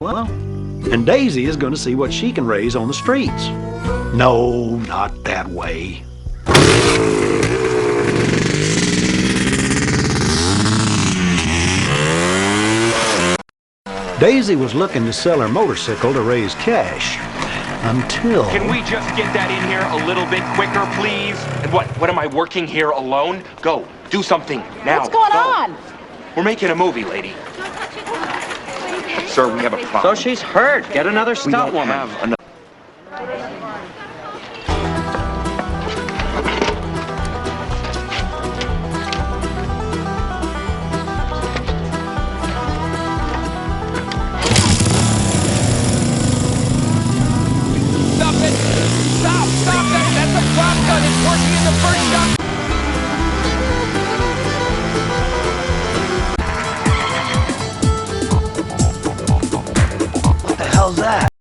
Well, and Daisy is going to see what she can raise on the streets. No, not that way. Daisy was looking to sell her motorcycle to raise cash. Until... Can we just get that in here a little bit quicker, please? And what am I working here alone? Go, do something, now. What's going on? We're making a movie, lady. Sir, we have a problem. So she's hurt. Get another We stunt don't woman. have another... Stop it! Stop! Stop that! That's a prop gun! It's working in the first shot! What the hell's that?